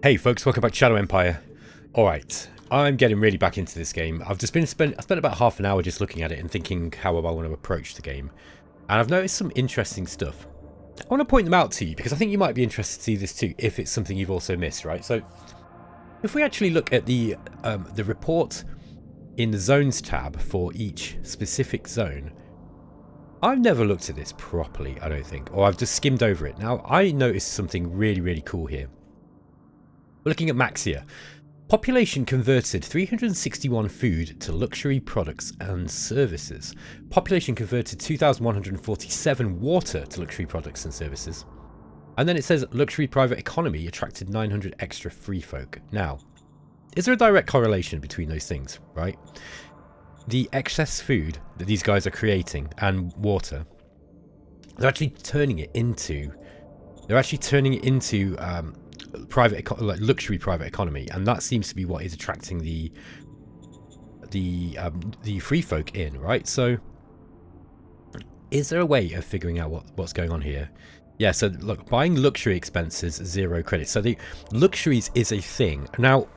Hey folks, welcome back to Shadow Empire. Alright, I'm getting really back into this game. I spent about half an hour just looking at it and thinking how I want to approach the game. And I've noticed some interesting stuff. I want to point them out to you because I think you might be interested to see this too, if it's something you've also missed, right? So, if we actually look at the report in the zones tab for each specific zone, I've never looked at this properly, I don't think, or I've just skimmed over it. Now, I noticed something really, really cool here. We're looking at Maxia. Population converted 361 food to luxury products and services. Population converted 2,147 water to luxury products and services. And then it says luxury private economy attracted 900 extra free folk. Now, is there a direct correlation between those things, right? The excess food that these guys are creating and water, they're actually turning it into luxury private economy, and that seems to be what is attracting the free folk in, right? So is there a way of figuring out what's going on here? Yeah, so look, buying luxury expenses, 0 credits. So the luxuries is a thing. Now,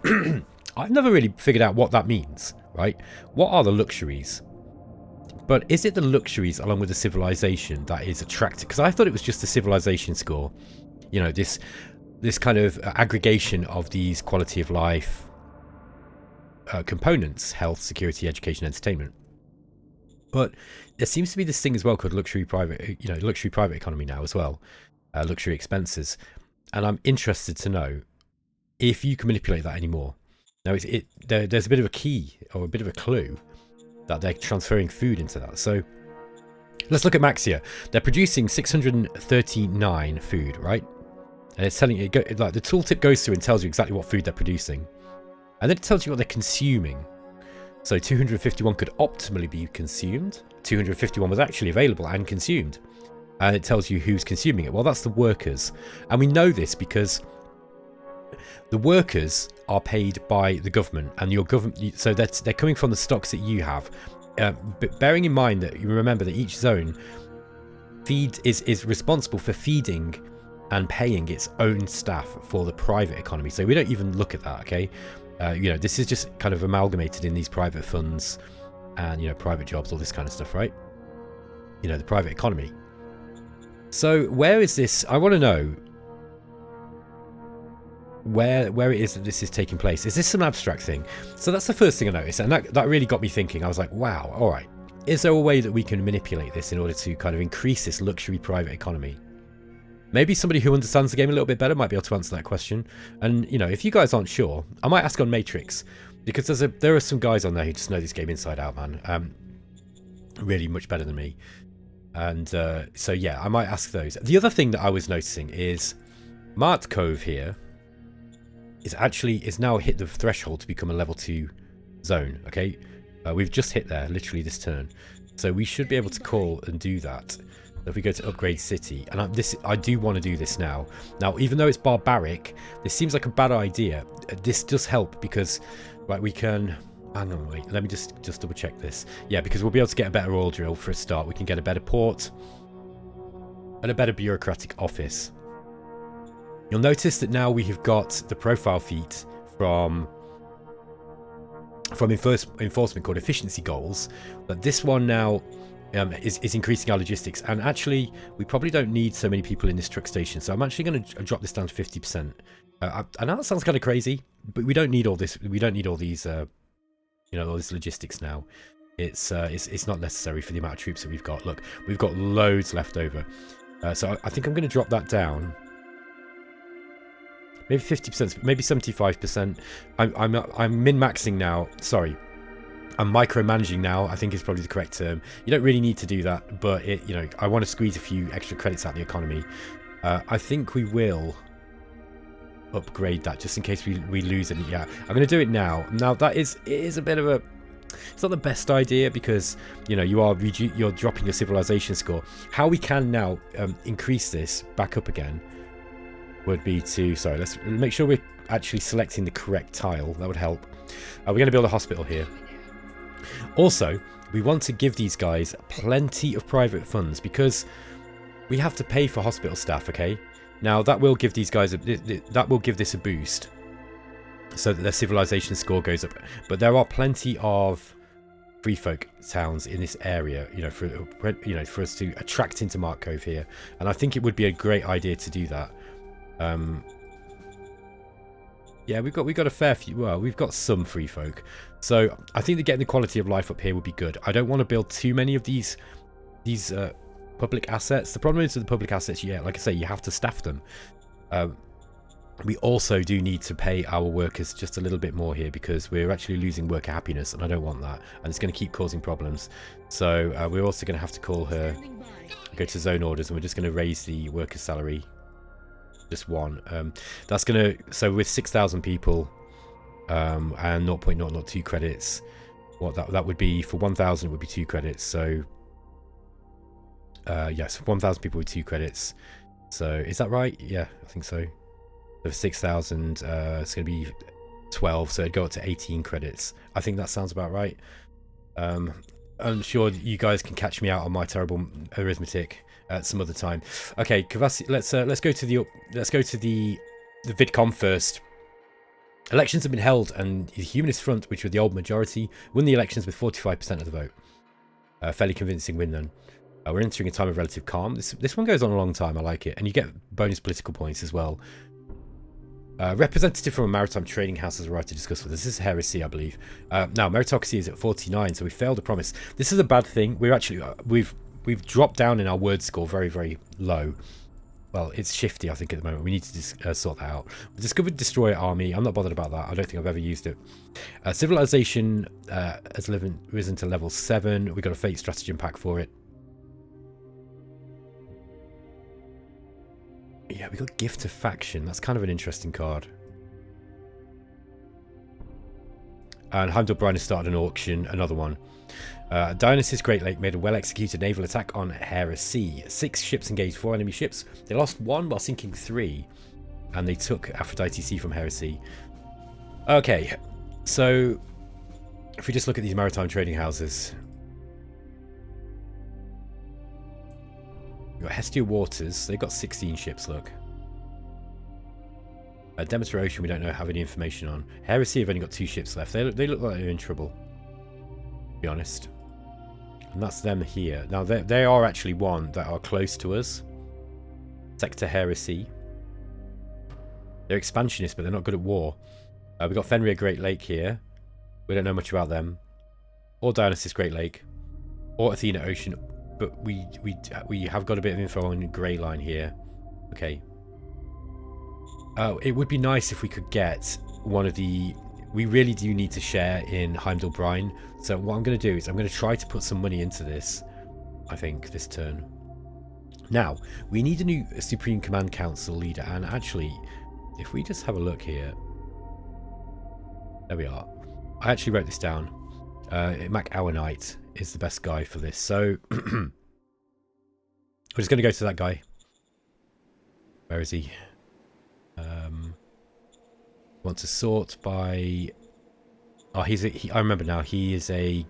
I've never really figured out what that means, right? What are the luxuries? But is it the luxuries along with the civilization that is attractive? Because I thought it was just the civilization score. You know, this kind of aggregation of these quality of life components: health, security, education, entertainment. But there seems to be this thing as well called luxury private economy now as well, luxury expenses. And I'm interested to know if you can manipulate that anymore. Now, there's a bit of a key or a bit of a clue that they're transferring food into that. So let's look at Maxia. They're producing 639 food, right? And it's telling you, like, the tooltip goes through and tells you exactly what food they're producing. And then it tells you what they're consuming. So 251 could optimally be consumed. 251 was actually available and consumed. And it tells you who's consuming it. Well, that's the workers. And we know this because the workers are paid by the government. And your government, so they're coming from the stocks that you have. But bearing in mind that you remember that each zone is responsible for feeding and paying its own staff for the private economy. So we don't even look at that, okay? You know, this is just kind of amalgamated in these private funds and, you know, private jobs, all this kind of stuff, right? You know, the private economy. So where is this? I want to know where it is that this is taking place. Is this some abstract thing? So that's the first thing I noticed, and that really got me thinking. I was like, wow, all right. Is there a way that we can manipulate this in order to kind of increase this luxury private economy? Maybe somebody who understands the game a little bit better might be able to answer that question. And, you know, if you guys aren't sure, I might ask on Matrix, because there are some guys on there who just know this game inside out, man. Really much better than me. And so, yeah, I might ask those. The other thing that I was noticing is Mart Cove here is now hit the threshold to become a level 2 zone, okay? We've just hit there, literally this turn. So we should be able to call and do that. If we go to upgrade city, and I do want to do this now. Now, even though it's barbaric, this seems like a bad idea. This does help because, right, we can. Hang on, wait. Let me just double check this. Yeah, because we'll be able to get a better oil drill for a start. We can get a better port and a better bureaucratic office. You'll notice that now we have got the profile feat from enforcement called efficiency goals. But this one now. Is increasing our logistics, and actually we probably don't need so many people in this truck station, so I'm actually going to drop this down to 50%. I know that sounds kind of crazy, but we don't need all this. We don't need all these, you know, all this logistics now. It's not necessary for the amount of troops that we've got. Look, we've got loads left over, so I think I'm going to drop that down. Maybe 50%, maybe 75%. I'm min-maxing now. Sorry. I'm micromanaging now, I think is probably the correct term. You don't really need to do that, but you know, I want to squeeze a few extra credits out of the economy. I think we will upgrade that just in case we lose any. Yeah, I'm going to do it now. Now it is a bit of a. It's not the best idea because, you know, you're dropping your civilization score. How we can now increase this back up again would be to. Sorry, let's make sure we're actually selecting the correct tile. That would help. We're going to build a hospital here. Also, we want to give these guys plenty of private funds because we have to pay for hospital staff, okay? Now that will give these guys that will give this a boost, so that their civilization score goes up. But there are plenty of free folk towns in this area, for us to attract into Mark Cove here, and I think it would be a great idea to do that. Yeah, we've got a fair few. Well, we've got some free folk, so I think that getting the quality of life up here would be good. I don't want to build too many of these public assets. The problem is with the public assets, yeah, like I say, you have to staff them. We also do need to pay our workers just a little bit more here, because we're actually losing worker happiness, and I don't want that, and it's going to keep causing problems. So we're also going to have to call her, go to zone orders, and we're just going to raise the workers' salary just one. That's going to, so with 6,000 people and 0.002 credits, what that would be for 1,000, it would be 2 credits. So yes, 1,000 people with 2 credits. So is that right? Yeah, I think so. So for 6,000, it's going to be 12, so it'd go up to 18 credits. I think that sounds about right. I'm sure you guys can catch me out on my terrible arithmetic at some other time. Okay, Kavasi, let's go to the VidCon first. Elections have been held, and the Humanist Front, which were the old majority, won the elections with 45% of the vote. Fairly convincing win then. We're entering a time of relative calm. This one goes on a long time. I like it, and you get bonus political points as well. Representative from a maritime trading house has arrived to discuss with us. This is heresy, I believe. Now meritocracy is at 49, so we failed a promise. This is a bad thing. We're actually we've dropped down in our word score very, very low. Well, it's shifty, I think, at the moment. We need to sort that out. We discovered destroyer army. I'm not bothered about that. I don't think I've ever used it. Civilization has risen to level 7. We've got a fate stratagem pack for it. Yeah, we got Gift of Faction. That's kind of an interesting card. And Heimdall Brine has started an auction, another one. Dionysus Great Lake made a well-executed naval attack on Heresy. 6 ships engaged 4 enemy ships. They lost 1 while sinking 3. And they took Aphrodite Sea from Heresy. Okay, so if we just look at these maritime trading houses. We've got Hestia Waters. They've got 16 ships, look. Demeter Ocean, we don't have any information on. Heresy have only got 2 ships left. They look like they're in trouble, to be honest. And that's them here. Now, they are actually one that are close to us. Sector Heresy. They're expansionists, but they're not good at war. We've got Fenrir Great Lake here. We don't know much about them. Or Dionysus Great Lake. Or Athena Ocean. But we have got a bit of info on Grey Line here. Okay. It would be nice if we could get one of the... We really do need to share in Heimdall Brine. So what I'm going to do is I'm going to try to put some money into this, I think, this turn. Now, we need a new Supreme Command Council leader. And actually, if we just have a look here... There we are. I actually wrote this down. Mac Hournight is the best guy for this. So we're just going to go to that guy. Where is he? Want to sort by... Oh, I remember now. He is a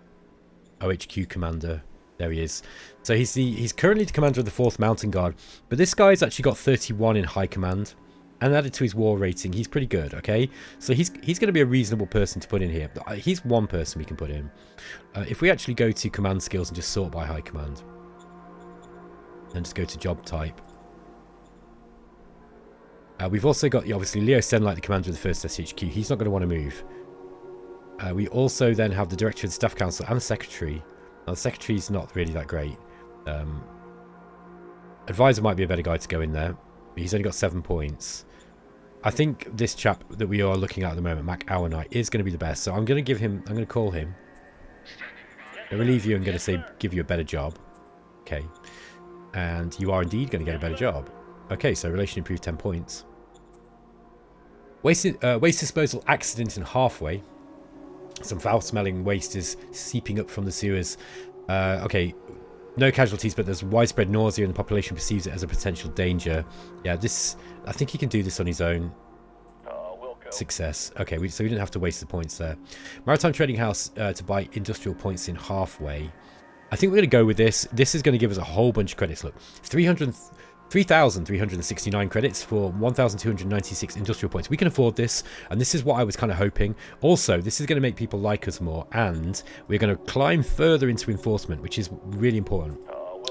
OHQ commander. There he is. So he's currently the commander of the 4th Mountain Guard. But this guy's actually got 31 in high command. And added to his war rating, he's pretty good, okay? So he's going to be a reasonable person to put in here. He's one person we can put in. If we actually go to command skills and just sort by high command. And just go to job type. We've also got, obviously, Leo Stenlight, the commander of the 1st SHQ. He's not going to want to move. We also then have the director of the staff council and the secretary. Now, the secretary's not really that great. Advisor might be a better guy to go in there. But he's only got 7 points. I think this chap that we are looking at the moment, Mac Hournight, is going to be the best. So I'm going to call him. I'll relieve you and going to say, give you a better job. Okay. And you are indeed going to get a better job. Okay, so relation improved 10 points. Waste disposal accident in Halfway. Some foul-smelling waste is seeping up from the sewers. Okay, no casualties, but there's widespread nausea and the population perceives it as a potential danger. Yeah, I think he can do this on his own. Success. Okay, so we didn't have to waste the points there. Maritime Trading House to buy industrial points in Halfway. I think we're going to go with this. This is going to give us a whole bunch of credits. Look, 300 3,369 credits for 1,296 industrial points. We can afford this, and this is what I was kind of hoping. Also, this is going to make people like us more, and we're going to climb further into enforcement, which is really important.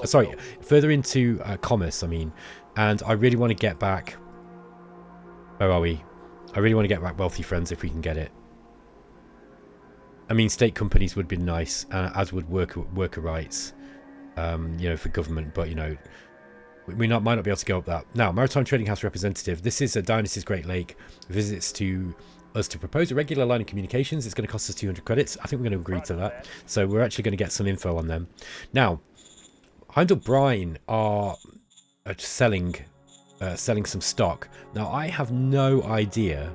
Sorry, further into commerce, I mean. And I really want to get back... Where are we? I really want to get back wealthy friends if we can get it. I mean, state companies would be nice, as would worker rights, you know, for government, but, you know... We might not be able to go up that. Now, Maritime Trading House representative. This is a Dionysus Great Lake. Visits to us to propose a regular line of communications. It's going to cost us 200 credits. I think we're going to agree to that. So we're actually going to get some info on them. Now, Heimdall Brine are selling some stock. Now, I have no idea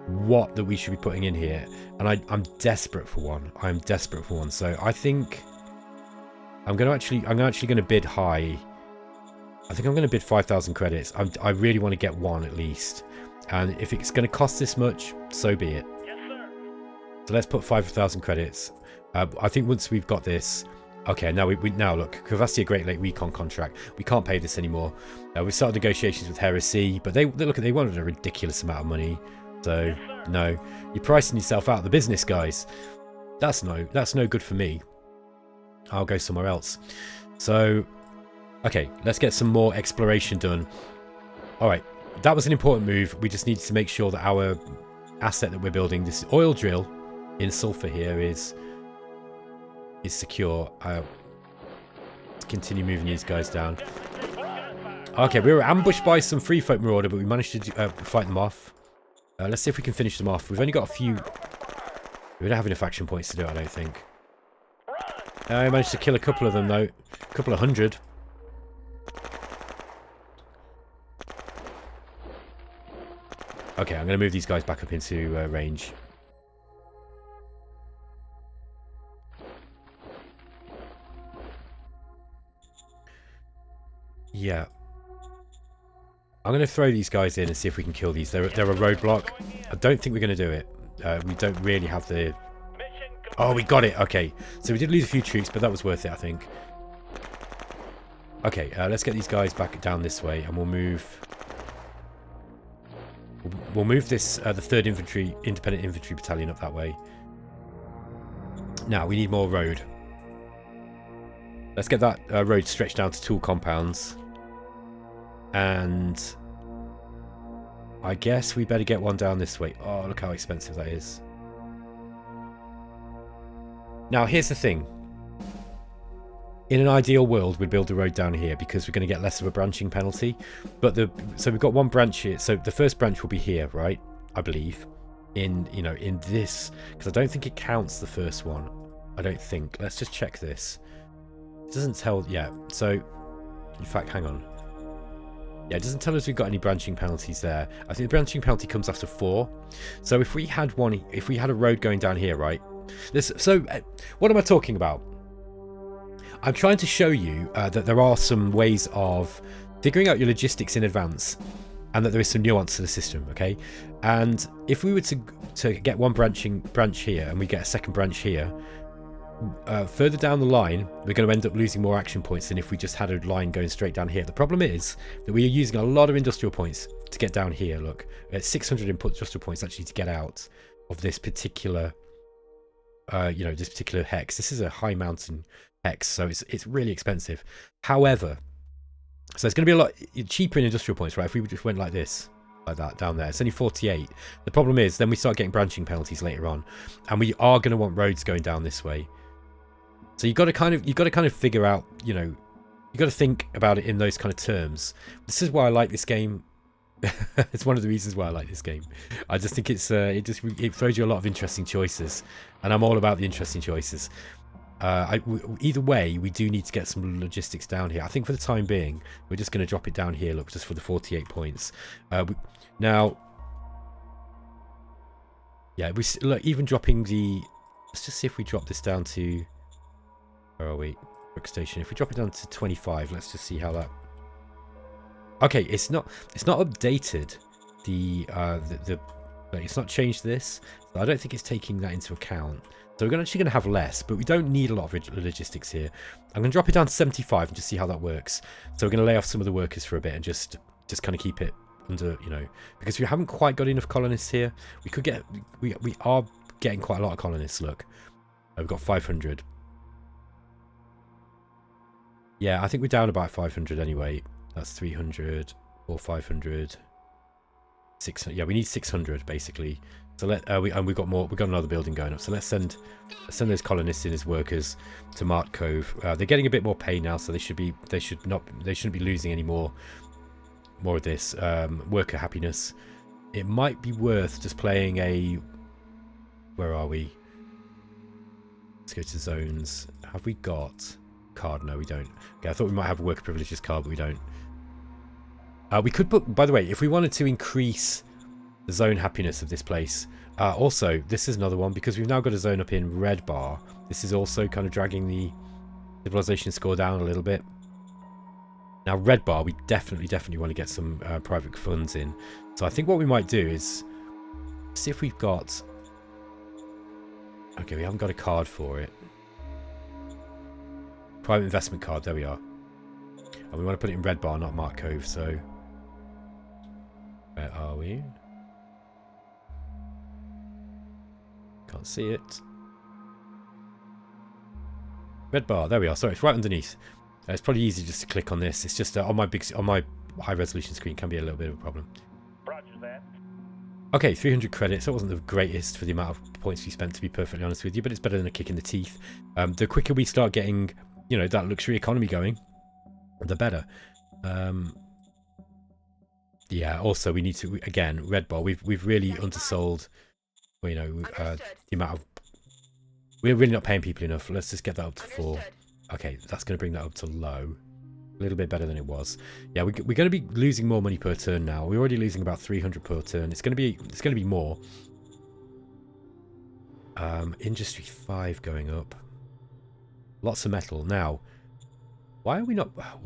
what that we should be putting in here, and I'm desperate for one. I'm desperate for one. So I think I'm actually going to bid high. I think I'm going to bid 5,000 credits. I really want to get one at least. And if it's going to cost this much, so be it. Yes, sir. So let's put 5,000 credits. I think once we've got this... Okay, now now look, Cavastia Great Lake Recon contract. We can't pay this anymore. We've started negotiations with Heresy, but they wanted a ridiculous amount of money. So, Yes, no. You're pricing yourself out of the business, guys. That's no good for me. I'll go somewhere else. So... Okay, let's get some more exploration done. Alright, that was an important move. We just needed to make sure that our asset that we're building, this oil drill in sulfur here, is secure. Let's continue moving these guys down. Okay, we were ambushed by some free folk marauder, but we managed to fight them off. Let's see if we can finish them off. We've only got a few... We don't have enough action points to do it, I don't think. I managed to kill a couple of them, though. A couple of hundred. Okay, I'm going to move these guys back up into range. Yeah. I'm going to throw these guys in and see if we can kill these. They're a roadblock. I don't think we're going to do it. We don't really have the... Oh, we got it. Okay. So we did lose a few troops, but that was worth it, I think. Okay, let's get these guys back down this way, and we'll move... We'll move this, the 3rd Independent Infantry Battalion up that way. Now, we need more road. Let's get that road stretched down to tool compounds. And I guess we better get one down this way. Oh, look how expensive that is. Now, here's the thing. In an ideal world, we'd build a road down here because we're going to get less of a branching penalty. But so we've got one branch here. So the first branch will be here, right? I believe. In this, because I don't think it counts the first one. I don't think. Let's just check this. It doesn't tell. Yeah. So, in fact, hang on. Yeah, it doesn't tell us we've got any branching penalties there. I think the branching penalty comes after 4. So if we had one, if we had a road going down here, right? What am I talking about? I'm trying to show you that there are some ways of figuring out your logistics in advance, and that there is some nuance to the system, okay? And if we were to get one branch here, and we get a second branch here, further down the line, we're going to end up losing more action points than if we just had a line going straight down here. The problem is that we are using a lot of industrial points to get down here. Look, 600 industrial points actually to get out of this particular, this particular hex. This is a high mountain hex, so it's really expensive. However, so it's going to be a lot cheaper in industrial points, right? If we just went like this, like that down there, it's only 48. The problem is then we start getting branching penalties later on, and we are going to want roads going down this way. So you've got to kind of figure out, you got to think about it in those kind of terms. This is why I like this game. It's one of the reasons why I like this game. I just think it throws you a lot of interesting choices, and I'm all about the interesting choices. Either way, we do need to get some logistics down here. I think for the time being, we're just going to drop it down here. Look, just for the 48 points. Now, yeah, look, even dropping the. Let's just see if we drop this down to. Where are we? Workstation. If we drop it down to 25, let's just see how that. Okay, it's not updated. It's not changed this. So I don't think it's taking that into account. So we're actually going to have less, but we don't need a lot of logistics here. I'm going to drop it down to 75 and just see how that works. So we're going to lay off some of the workers for a bit and just kind of keep it under, you know, because we haven't quite got enough colonists here. We could get, we are getting quite a lot of colonists, look. We've got 500. Yeah, I think we're down about 500 anyway. That's 300 or 500. 600. Yeah, we need 600 basically. So we've got more. We've got another building going up. So let's send those colonists in as workers to Mart Cove. They're getting a bit more pay now, so they shouldn't be losing any more of this worker happiness. It might be worth just playing a. Where are we? Let's go to zones. Have we got card? No, we don't. Okay, I thought we might have a worker privileges card, but we don't. We could put. By the way, if we wanted to increase the zone happiness of this place. Also, this is another one because we've now got a zone up in Red Bar. This is also kind of dragging the civilization score down a little bit. Now, Red Bar, we definitely want to get some private funds in. So I think what we might do is see if we've got. Okay, we haven't got a card for it. Private investment card. There we are. And we want to put it in Red Bar, not Mart Cove. So where are we? Can't see it. Red Bar, there we are. Sorry, it's right underneath. It's probably easy just to click on this. It's just on my high resolution screen can be a little bit of a problem. Roger that. Okay, 300 credits. That wasn't the greatest for the amount of points we spent, to be perfectly honest with you, but it's better than a kick in the teeth. The quicker we start getting, you know, that luxury economy going, the better. Yeah. Also, we need to again, Red Bar. We've really undersold. You know, the amount of. We're really not paying people enough. Let's just get that up to 4. Okay, that's going to bring that up to low. A little bit better than it was. Yeah, we're going to be losing more money per turn now. We're already losing about 300 per turn. It's going to be more. Industry 5 going up. Lots of metal now. Why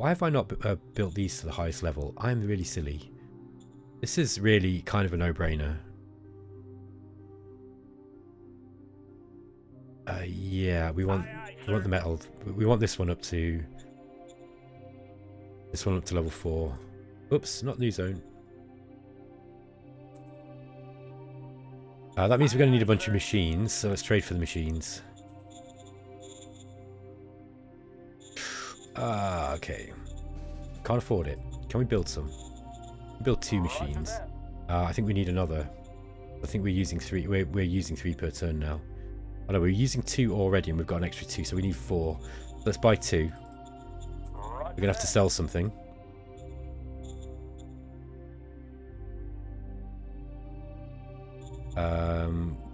have I not built these to the highest level? I'm really silly. This is really kind of a no-brainer. Yeah, we want the metal. We want this one up to level 4. Oops, not new zone. That means we're going to need a bunch of machines, so let's trade for the machines. Okay. Can't afford it. Can we build some? Build 2 machines. I think we need another. I think we're using 3. We're using 3 per turn now. Oh no, we're using 2 already and we've got an extra 2, so we need 4. Let's buy 2. We're going to have to sell something.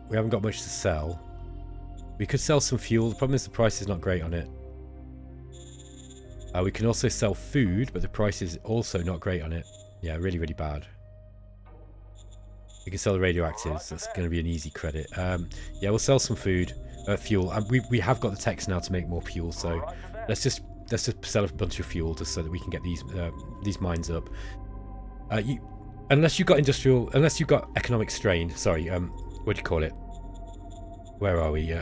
We haven't got much to sell. We could sell some fuel. The problem is the price is not great on it. We can also sell food, but the price is also not great on it. Yeah, really, really bad. We can sell the radioactives. That's going to be an easy credit. Yeah, we'll sell some food, fuel. We have got the techs now to make more fuel, so let's just sell a bunch of fuel just so that we can get these mines up. Unless you've got economic strain. Sorry, what do you call it? Where are we?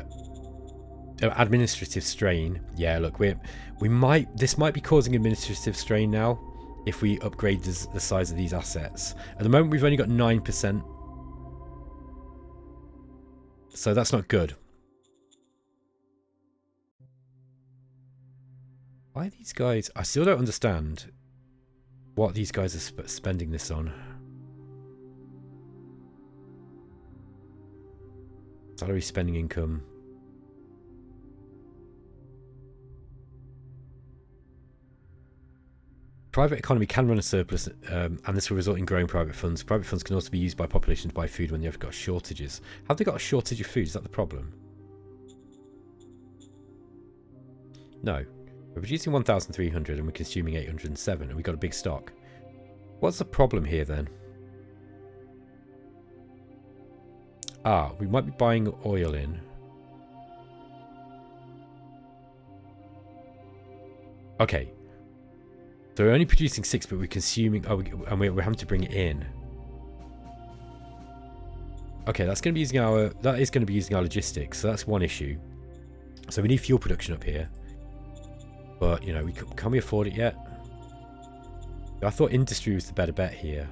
Administrative strain. Yeah, look, this might be causing administrative strain now if we upgrade the size of these assets. At the moment, we've only got 9%. So that's not good. Why are these guys... I still don't understand what these guys are spending this on. Salary, spending income. Private economy can run a surplus, and this will result in growing private funds. Private funds can also be used by population to buy food when they've got shortages. Have they got a shortage of food? Is that the problem? No. We're producing 1,300 and we're consuming 807 and we've got a big stock. What's the problem here then? We might be buying oil in. Okay. So we're only producing 6, but we're consuming... and we're having to bring it in. Okay, that's going to be using our... That is going to be using our logistics. So that's one issue. So we need fuel production up here. But, you know, can we afford it yet? I thought industry was the better bet here.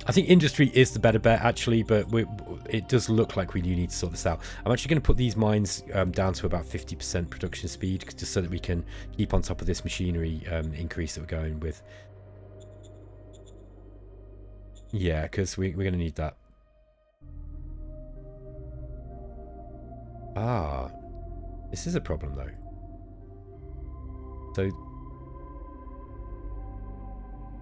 I think industry is the better bet, actually, but it does look like we do need to sort this out. I'm actually going to put these mines down to about 50% production speed, just so that we can keep on top of this machinery increase that we're going with. Yeah, because we're going to need that. Ah, this is a problem, though. So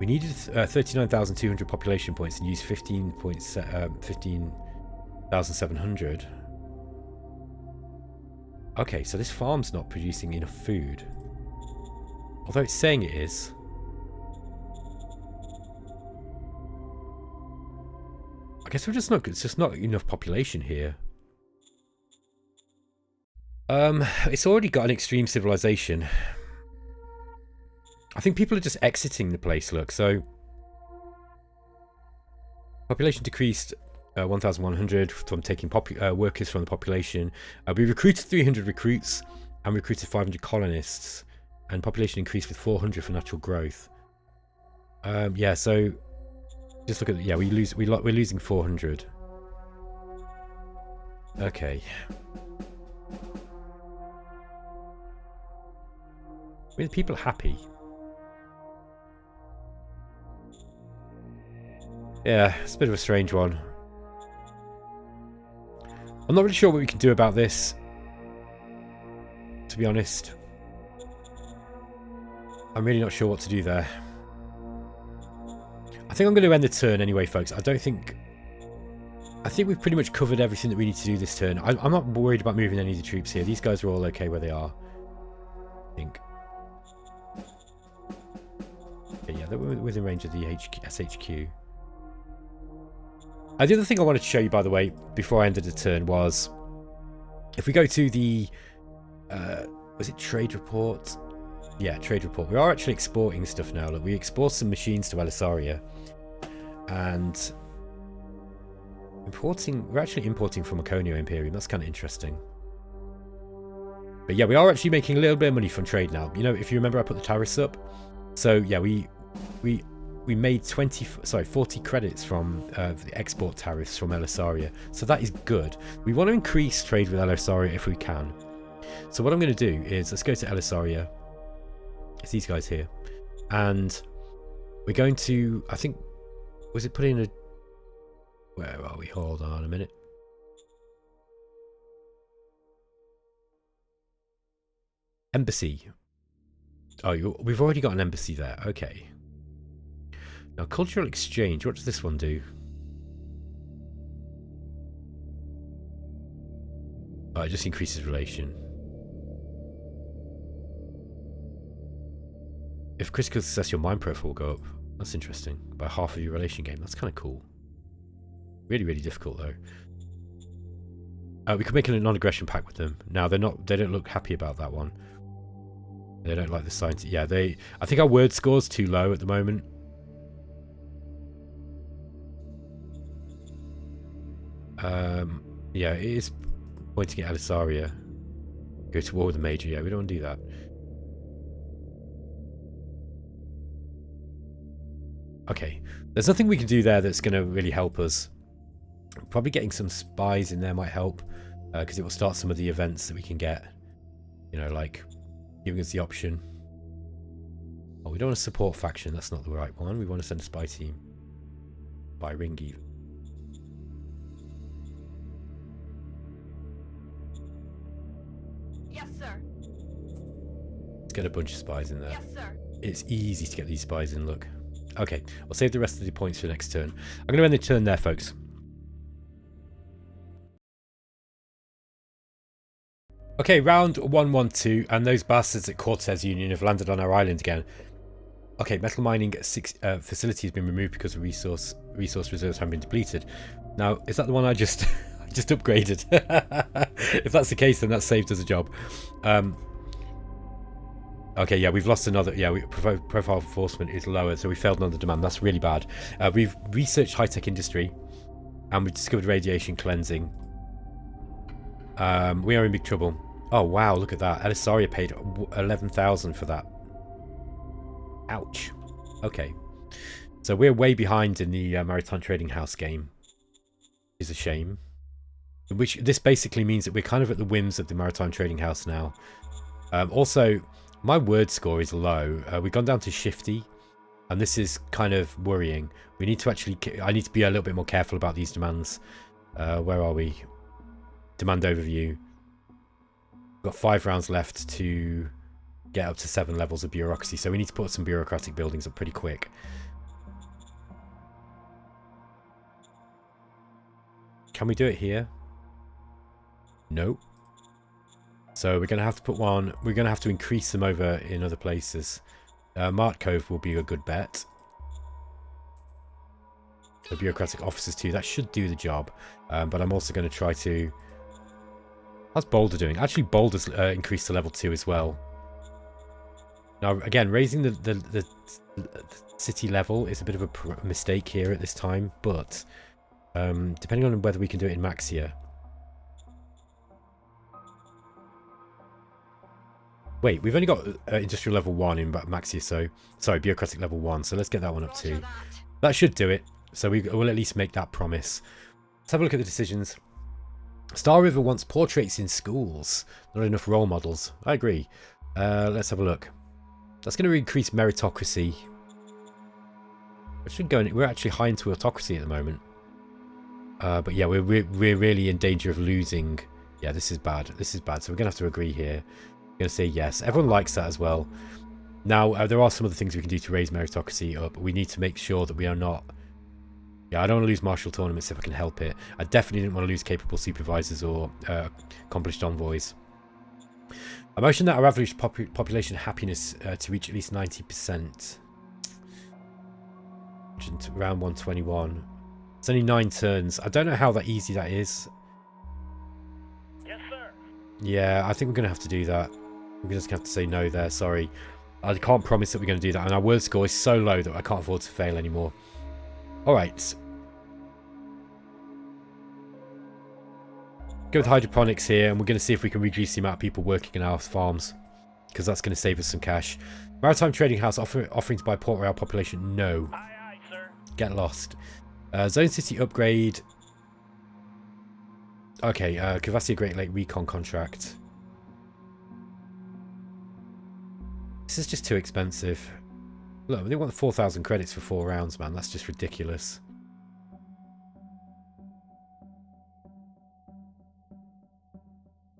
we needed 39,200 population points and used 15,700. Okay, so this farm's not producing enough food. Although it's saying it is. I guess it's just not enough population here. It's already got an extreme civilization. I think people are just exiting the place, look. So, population decreased 1,100 from taking workers from the population. We recruited 300 recruits and recruited 500 colonists. And population increased with 400 for natural growth. Yeah, so just look at... Yeah, we're losing 400. Okay. Are the people happy? Yeah, it's a bit of a strange one. I'm not really sure what we can do about this, to be honest. I'm really not sure what to do there. I think I'm going to end the turn anyway, folks. I think we've pretty much covered everything that we need to do this turn. I'm not worried about moving any of the troops here. These guys are all okay where they are, I think. Okay, yeah, they're within range of the SHQ. The other thing I wanted to show you, by the way, before I ended the turn was, if we go to the, was it trade report? Yeah, trade report. We are actually exporting stuff now. Look, we export some machines to Oceania, and we're actually importing from Economies Imperium. That's kind of interesting. But yeah, we are actually making a little bit of money from trade now. You know, if you remember, I put the tariffs up. So yeah, we made 40 credits from the export tariffs from Oceania. So that is good. We want to increase trade with Oceania if we can. So what I'm going to do is, let's go to Oceania. It's these guys here. And we're going to, I think, was it put in a... Where are we? Hold on a minute. Embassy. Oh, we've already got an embassy there. Okay. Now, cultural exchange. What does this one do? Oh, it just increases relation. If critical success, your mine profile will go up. That's interesting. By half of your relation game. That's kind of cool. Really, really difficult though. We could make a non-aggression pact with them. Now they don't look happy about that one. They don't like the science. Yeah, I think our word score's too low at the moment. Yeah, it is pointing at Oceania. Go to war with the major. Yeah, we don't want to do that. Okay, there's nothing we can do there that's going to really help us. Probably getting some spies in there might help, because it will start some of the events that we can get. You know, like giving us the option. Oh, we don't want to support faction. That's not the right one. We want to send a spy team. By ring even. Yes, sir. Let's get a bunch of spies in there. Yes, sir. It's easy to get these spies in, look. Okay, we'll save the rest of the points for the next turn. I'm going to end the turn there, folks. Okay, round 112, and those bastards at Cortez Union have landed on our island again. Okay, metal mining facility has been removed because the resource reserves have been depleted. Now, is that the one I just upgraded? If that's the case, then that saved us a job. Okay, yeah, we've lost another. Yeah, profile enforcement is lower, so we failed another demand. That's really bad. We've researched high-tech industry, and we've discovered radiation cleansing. We are in big trouble. Oh wow, look at that. Elisaria paid 11,000 for that. Ouch. Okay, so we're way behind in the Maritime Trading House game. Is a shame. Which this basically means that we're kind of at the whims of the Maritime Trading House now. Also, my word score is low. We've gone down to shifty, and this is kind of worrying. We need to actually... I need to be a little bit more careful about these demands. Where are we? Demand overview. We've got 5 rounds left to get up to 7 levels of bureaucracy, so we need to put some bureaucratic buildings up pretty quick. Can we do it here? No. So we're going to have to put one... We're going to have to increase them over in other places. Mart Cove will be a good bet. The bureaucratic officers too. That should do the job. But I'm also going to try to... How's Boulder doing? Actually, Boulder's increased to level 2 as well. Now, again, raising the city level is a bit of a mistake here at this time. But depending on whether we can do it in Maxia... Wait, we've only got industrial level 1 in Maxia, so... Sorry, bureaucratic level 1, so let's get that one up too. That should do it, so we'll at least make that promise. Let's have a look at the decisions. Star River wants portraits in schools. Not enough role models. I agree. Let's have a look. That's going to increase meritocracy. We're actually high into autocracy at the moment. But yeah, we're really in danger of losing. Yeah, this is bad. This is bad, so we're going to have to agree here. Going to say yes. Everyone likes that as well. Now, there are some other things we can do to raise meritocracy up. We need to make sure that we are not... Yeah, I don't want to lose martial tournaments if I can help it. I definitely didn't want to lose capable supervisors or accomplished envoys. I motion that our average population happiness to reach at least 90%. Round 121. It's only 9 turns. I don't know how easy that is. Yes, sir. Yeah, I think we're going to have to do that. We're just going to have to say no there, sorry. I can't promise that we're going to do that. And our word score is so low that I can't afford to fail anymore. Alright. Go with hydroponics here, and we're going to see if we can reduce the amount of people working in our farms. Because that's going to save us some cash. Maritime Trading House offering to buy Port Royal population? No. Aye, aye, sir. Get lost. Zone City upgrade. Okay, Cavassier Great Lake Recon contract. This is just too expensive. Look, they want 4,000 credits for 4 rounds, man. That's just ridiculous.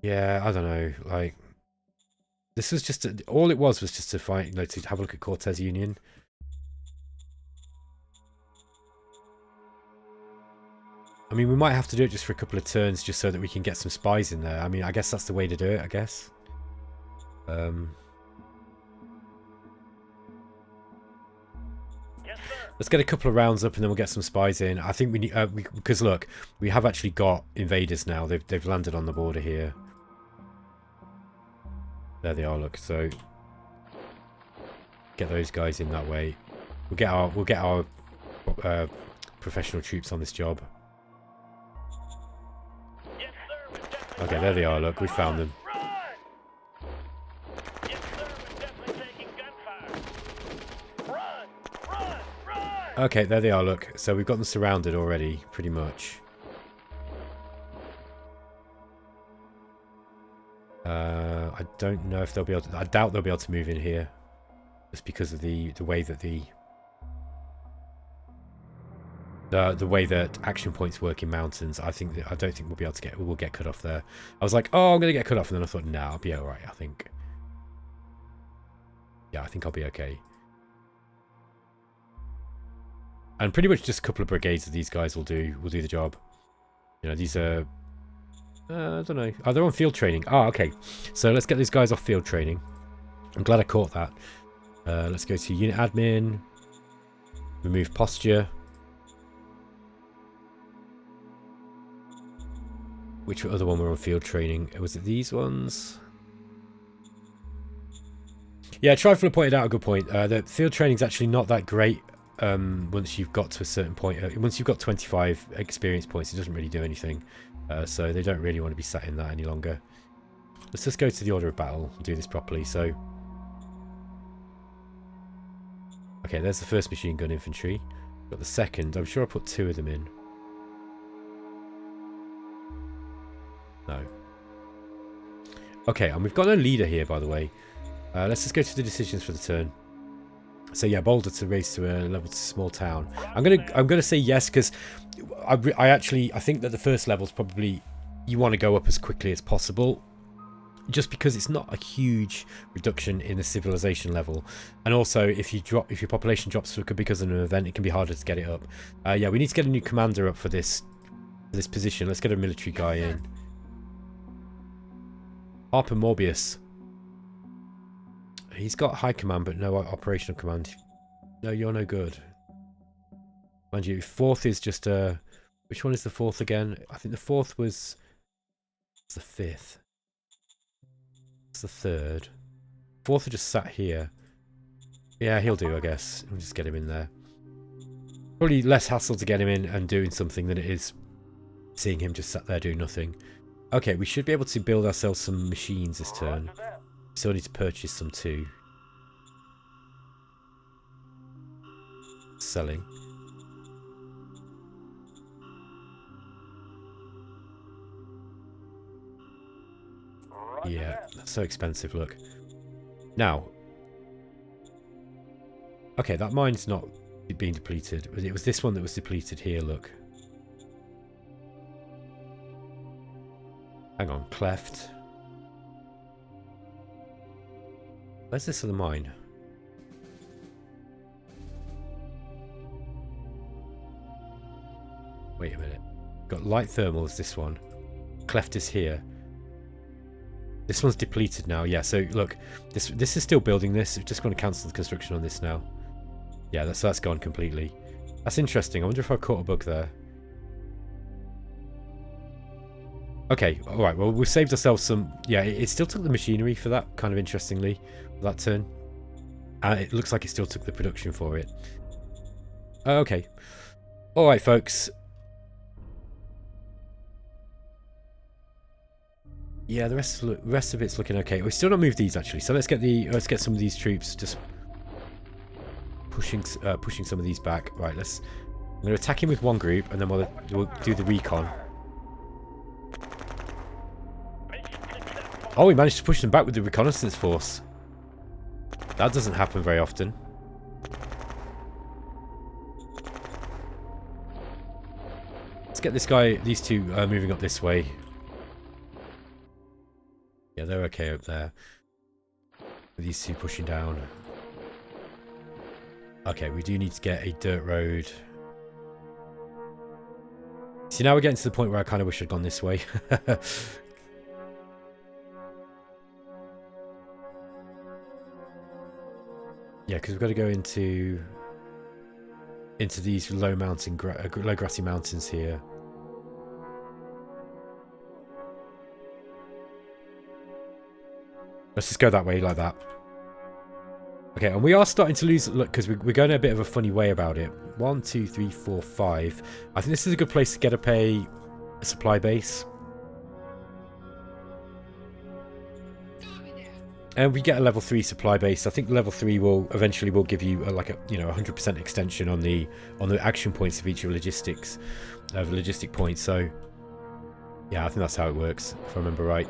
Yeah, I don't know. Like, this was just all it was just to fight, you know, to have a look at Cortez Union. I mean, we might have to do it just for a couple of turns, just so that we can get some spies in there. I mean, I guess that's the way to do it. I guess. Let's get a couple of rounds up and then we'll get some spies in. I think we need... because look, we have actually got invaders now. They've landed on the border here. There they are, look. So get those guys in that way. We'll get our professional troops on this job. Yes, sir. Okay, there they are, look. We found them. Yes, sir. We're definitely taking gunfire. Run! Run! Run! Okay, there they are, look. So we've got them surrounded already, pretty much. I don't know if they'll be able to... I doubt they'll be able to move in here. Just because of the way that the way that action points work in mountains. I don't think we'll be able to get... We'll get cut off there. I was like, oh, I'm going to get cut off. And then I thought, nah, I'll be alright, I think. Yeah, I think I'll be okay. And pretty much just a couple of brigades of these guys will do the job. You know, these are... I don't know. Oh, they're on field training. Oh, okay. So let's get these guys off field training. I'm glad I caught that. Let's go to unit admin. Remove posture. Which other one were on field training? Was it these ones? Yeah, Trifler pointed out a good point. The field training is actually not that great once you've got to a certain point. Once you've got 25 experience points, it doesn't really do anything. So they don't really want to be sat in that any longer. Let's just go to the order of battle and do this properly. So, okay, there's the first machine gun infantry. Got the second. I'm sure I put 2 of them in. No. Okay, and we've got no leader here, by the way. Let's just go to the decisions for the turn. So yeah, Boulder to raise to a level to small town. I'm gonna say yes because I think that the first level is probably you want to go up as quickly as possible, just because it's not a huge reduction in the civilization level, and also if your population drops because of an event, it can be harder to get it up. Yeah, we need to get a new commander up for this position. Let's get a military guy in. Harper Morbius. He's got high command, but no operational command. No, you're no good. Mind you, 4th is just a... Which one is the 4th again? I think the 4th was... It's the 5th. It's the 3rd. 4th are just sat here. Yeah, he'll do, I guess. We'll just get him in there. Probably less hassle to get him in and doing something than it is seeing him just sat there doing nothing. Okay, we should be able to build ourselves some machines this turn. Still need to purchase some too. Selling. Yeah, that's so expensive, look. Now. Okay, that mine's not being depleted. It was this one that was depleted here, look. Hang on, cleft. Where's this other mine? Wait a minute. Got light thermals, this one. Cleft is here. This one's depleted now. Yeah, so look, this is still building this. I'm just going to cancel the construction on this now. Yeah, that's gone completely. That's interesting. I wonder if I caught a bug there. Okay, alright, well, we've saved ourselves some... Yeah, it still took the machinery for that, kind of interestingly, that turn. And it looks like it still took the production for it. Okay. Alright, folks. Yeah, the rest of it's looking okay. We've still not moved these, actually, so let's get some of these troops just pushing some of these back. Right, I'm going to attack him with one group, and then we'll do the recon. Oh, we managed to push them back with the reconnaissance force. That doesn't happen very often. Let's get these two moving up this way. Yeah, they're okay up there. These two pushing down. Okay, we do need to get a dirt road. See, now we're getting to the point where I kind of wish I'd gone this way. Yeah, because we've got to go into these low grassy mountains here. Let's just go that way like that. Okay, and we are starting to lose... Look, because we're going a bit of a funny way about it. 1, 2, 3, 4, 5. I think this is a good place to get up a supply base. And we get a level 3 supply base. I think level 3 will eventually give you like a 100% extension on the action points of each logistic points. So yeah, I think that's how it works, if I remember right.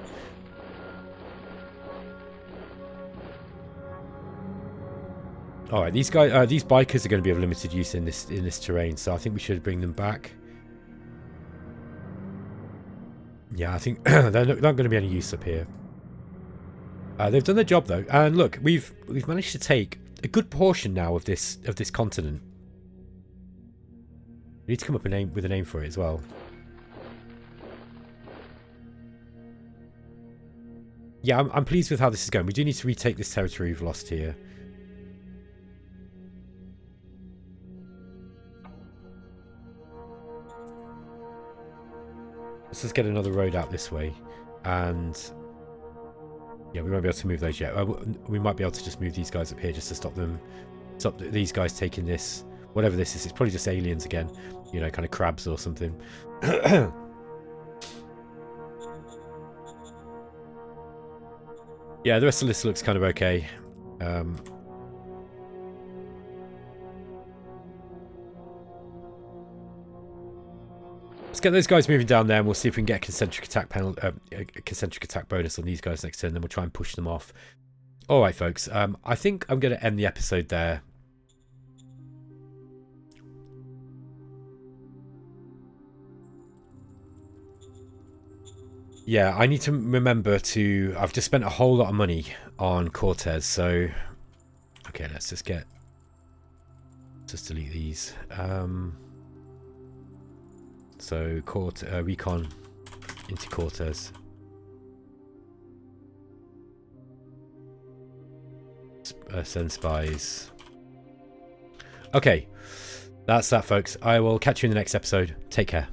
All right, these bikers are going to be of limited use in this terrain, so I think we should bring them back. Yeah, I think they're not going to be any use up here. They've done their job though, and look, we've managed to take a good portion now of this continent. We need to come up with a name for it as well. Yeah, I'm pleased with how this is going. We do need to retake this territory we've lost here. Let's just get another road out this way, and Yeah, we won't be able to move those yet. We might be able to just move these guys up here just to stop them. Stop these guys taking this. Whatever this is. It's probably just aliens again. You know, kind of crabs or something. Yeah, the rest of this looks kind of okay. Let's get those guys moving down there, and we'll see if we can get a concentric attack panel, a concentric attack bonus on these guys next turn. Then we'll try and push them off. All right, folks. I think I'm going to end the episode there. Yeah, I need to remember to... I've just spent a whole lot of money on Cortez, so... Okay, let's just get... Just delete these. So, recon into Cortez. Send spies. Okay, that's that, folks. I will catch you in the next episode. Take care.